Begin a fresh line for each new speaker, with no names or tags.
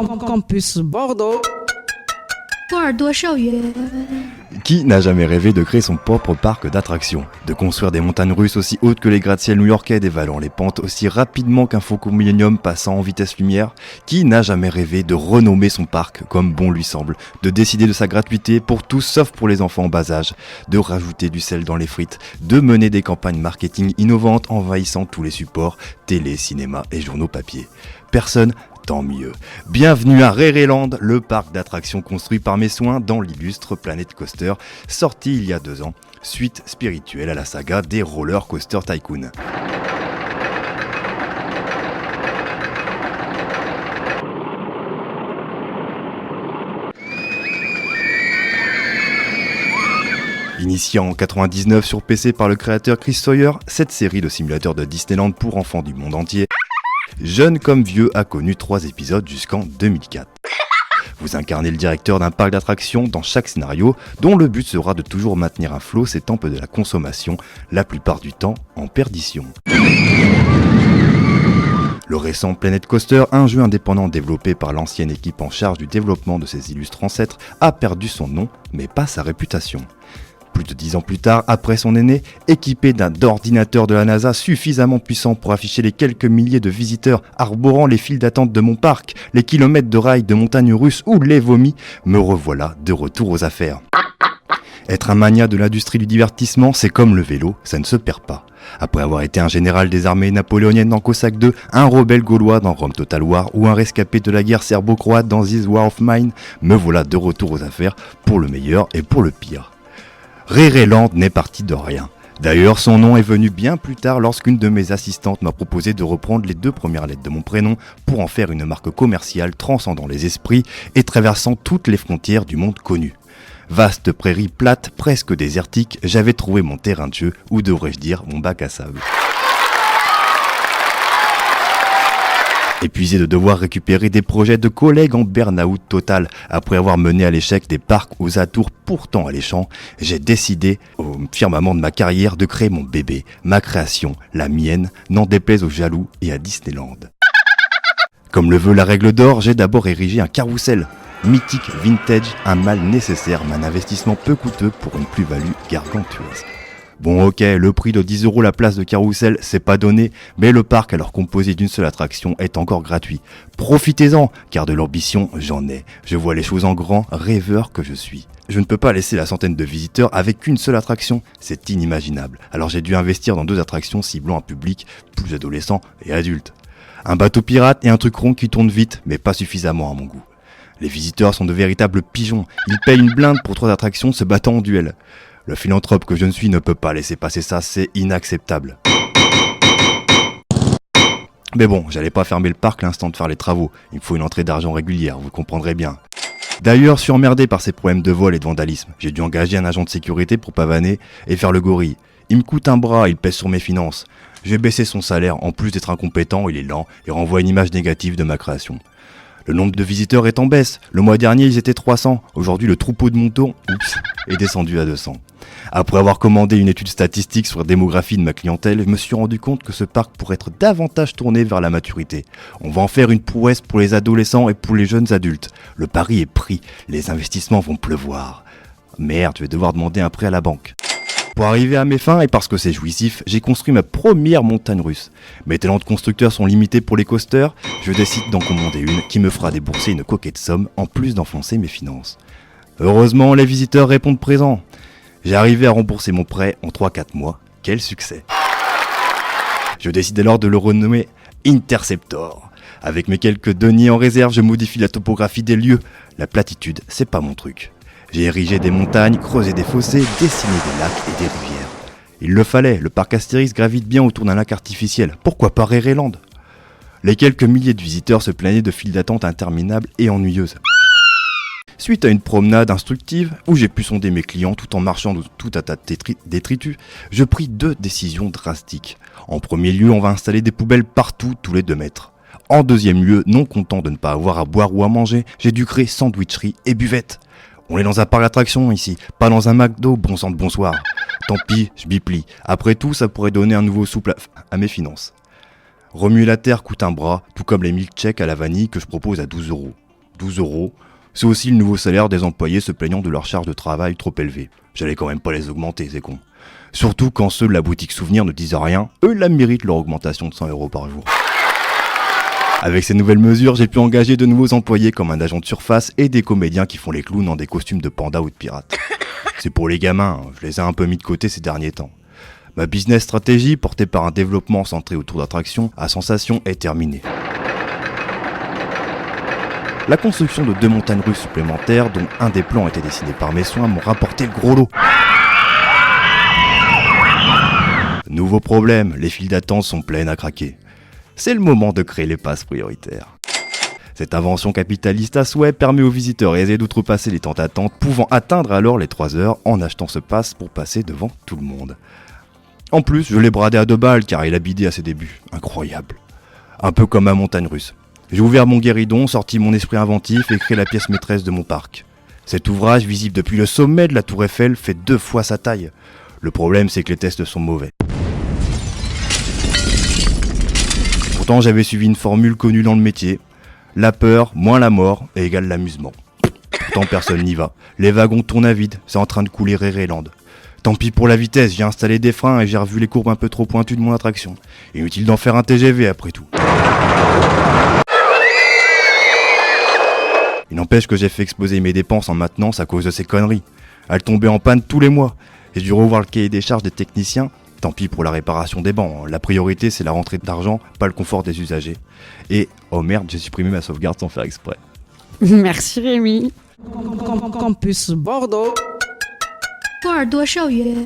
Campus Bordeaux.
多尔多校园。
Qui n'a jamais rêvé de créer son propre parc d'attractions, de construire des montagnes russes aussi hautes que les gratte-ciels new-yorkais dévalant les pentes aussi rapidement qu'un Faucon Millenium passant en vitesse lumière? Qui n'a jamais rêvé de renommer son parc comme bon lui semble, de décider de sa gratuité pour tous sauf pour les enfants en bas âge, de rajouter du sel dans les frites, de mener des campagnes marketing innovantes envahissant tous les supports, télé, cinéma et journaux papier? Personne, tant mieux. Bienvenue à Réréland, le parc d'attractions construit par mes soins dans l'illustre Planet Coaster, sorti il y a 2 ans, suite spirituelle à la saga des Roller Coaster Tycoon. Initiée en 99 sur PC par le créateur Chris Sawyer, cette série de simulateurs de Disneyland pour enfants du monde entier, jeune comme vieux, a connu 3 épisodes jusqu'en 2004. Vous incarnez le directeur d'un parc d'attractions dans chaque scénario, dont le but sera de toujours maintenir un flot s'étant peu de la consommation, la plupart du temps en perdition. Le récent Planet Coaster, un jeu indépendant développé par l'ancienne équipe en charge du développement de ses illustres ancêtres, a perdu son nom, mais pas sa réputation. Plus de 10 ans plus tard, après son aîné, équipé d'un ordinateur de la NASA suffisamment puissant pour afficher les quelques milliers de visiteurs arborant les files d'attente de mon parc, les kilomètres de rails de montagnes russes ou les vomis, me revoilà de retour aux affaires. Être un mania de l'industrie du divertissement, c'est comme le vélo, ça ne se perd pas. Après avoir été un général des armées napoléoniennes dans Cossack 2, un rebelle gaulois dans Rome Total War ou un rescapé de la guerre serbo-croate dans This War of Mine, me voilà de retour aux affaires pour le meilleur et pour le pire. Réréland n'est parti de rien. D'ailleurs, son nom est venu bien plus tard lorsqu'une de mes assistantes m'a proposé de reprendre les 2 premières lettres de mon prénom pour en faire une marque commerciale transcendant les esprits et traversant toutes les frontières du monde connu. Vaste prairie plate, presque désertique, j'avais trouvé mon terrain de jeu, ou devrais-je dire mon bac à sable. Épuisé de devoir récupérer des projets de collègues en burn-out total, après avoir mené à l'échec des parcs aux atours pourtant alléchants, j'ai décidé, au firmament de ma carrière, de créer mon bébé, ma création, la mienne, n'en déplaise aux jaloux et à Disneyland. Comme le veut la règle d'or, j'ai d'abord érigé un carrousel. Mythique, vintage, un mal nécessaire, mais un investissement peu coûteux pour une plus-value gargantuesque. Bon ok, le prix de 10 € la place de carrousel, c'est pas donné, mais le parc alors composé d'une seule attraction est encore gratuit. Profitez-en, car de l'ambition, j'en ai. Je vois les choses en grand, rêveur que je suis. Je ne peux pas laisser la centaine de visiteurs avec une seule attraction, c'est inimaginable. Alors j'ai dû investir dans 2 attractions ciblant un public plus adolescent et adulte. Un bateau pirate et un truc rond qui tourne vite, mais pas suffisamment à mon goût. Les visiteurs sont de véritables pigeons, ils payent une blinde pour 3 attractions se battant en duel. Le philanthrope que je ne suis ne peut pas laisser passer ça, c'est inacceptable. Mais bon, j'allais pas fermer le parc l'instant de faire les travaux, il me faut une entrée d'argent régulière, vous comprendrez bien. D'ailleurs, je suis emmerdé par ces problèmes de vol et de vandalisme, j'ai dû engager un agent de sécurité pour pavaner et faire le gorille. Il me coûte un bras, il pèse sur mes finances. Je vais baisser son salaire, en plus d'être incompétent, il est lent et renvoie une image négative de ma création. Le nombre de visiteurs est en baisse. Le mois dernier, ils étaient 300. Aujourd'hui, le troupeau de moutons est descendu à 200. Après avoir commandé une étude statistique sur la démographie de ma clientèle, je me suis rendu compte que ce parc pourrait être davantage tourné vers la maturité. On va en faire une prouesse pour les adolescents et pour les jeunes adultes. Le pari est pris. Les investissements vont pleuvoir. Merde, je vais devoir demander un prêt à la banque. Pour arriver à mes fins, et parce que c'est jouissif, j'ai construit ma première montagne russe. Mes talents de constructeur sont limités pour les coasters, je décide d'en commander une qui me fera débourser une coquette somme en plus d'enfoncer mes finances. Heureusement, les visiteurs répondent présent. J'ai arrivé à rembourser mon prêt en 3-4 mois. Quel succès! Je décide alors de le renommer Interceptor. Avec mes quelques deniers en réserve, je modifie la topographie des lieux. La platitude, c'est pas mon truc. J'ai érigé des montagnes, creusé des fossés, dessiné des lacs et des rivières. Il le fallait, le parc Astérix gravite bien autour d'un lac artificiel. Pourquoi pas Réréland? Les quelques milliers de visiteurs se plaignaient de files d'attente interminables et ennuyeuses. Suite à une promenade instructive, où j'ai pu sonder mes clients tout en marchant de tout à tas de détritus, je pris 2 décisions drastiques. En premier lieu, on va installer des poubelles partout, tous les 2 mètres. En deuxième lieu, non content de ne pas avoir à boire ou à manger, j'ai dû créer sandwicherie et buvette. On est dans un parc d'attractions ici, pas dans un McDo, bon sang de bonsoir. Tant pis, je m'y plie. Après tout, ça pourrait donner un nouveau souple à mes finances. Remuer la terre coûte un bras, tout comme les milkshakes à la vanille que je propose à 12 €. 12 €. C'est aussi le nouveau salaire des employés se plaignant de leur charge de travail trop élevée. J'allais quand même pas les augmenter, c'est con. Surtout quand ceux de la boutique Souvenir ne disent rien, eux la méritent leur augmentation de 100 € par jour. Avec ces nouvelles mesures, j'ai pu engager de nouveaux employés comme un agent de surface et des comédiens qui font les clowns dans des costumes de panda ou de pirates. C'est pour les gamins, je les ai un peu mis de côté ces derniers temps. Ma business stratégie, portée par un développement centré autour d'attractions à sensations, est terminée. La construction de 2 montagnes russes supplémentaires, dont un des plans était dessiné par mes soins, m'ont rapporté le gros lot. Nouveau problème, les files d'attente sont pleines à craquer. C'est le moment de créer les passes prioritaires. Cette invention capitaliste à souhait permet aux visiteurs aisés d'outrepasser les temps d'attente, pouvant atteindre alors les 3 heures en achetant ce pass pour passer devant tout le monde. En plus, je l'ai bradé à 2 balles car il a bidé à ses débuts. Incroyable. Un peu comme ma montagne russe. J'ai ouvert mon guéridon, sorti mon esprit inventif et créé la pièce maîtresse de mon parc. Cet ouvrage, visible depuis le sommet de la tour Eiffel, fait 2 fois sa taille. Le problème, c'est que les tests sont mauvais. Pourtant, j'avais suivi une formule connue dans le métier. La peur, moins la mort, égale l'amusement. Pourtant, personne n'y va. Les wagons tournent à vide, c'est en train de couler Réréland. Tant pis pour la vitesse, j'ai installé des freins et j'ai revu les courbes un peu trop pointues de mon attraction. Inutile d'en faire un TGV après tout. Il n'empêche que j'ai fait exploser mes dépenses en maintenance à cause de ces conneries. Elles tombaient en panne tous les mois. J'ai dû revoir le cahier des charges des techniciens. Tant pis pour la réparation des bancs, la priorité c'est la rentrée d'argent, pas le confort des usagers. Et, oh merde, j'ai supprimé ma sauvegarde sans faire exprès.
Merci Rémi. Campus Bordeaux.
波尔多少爷。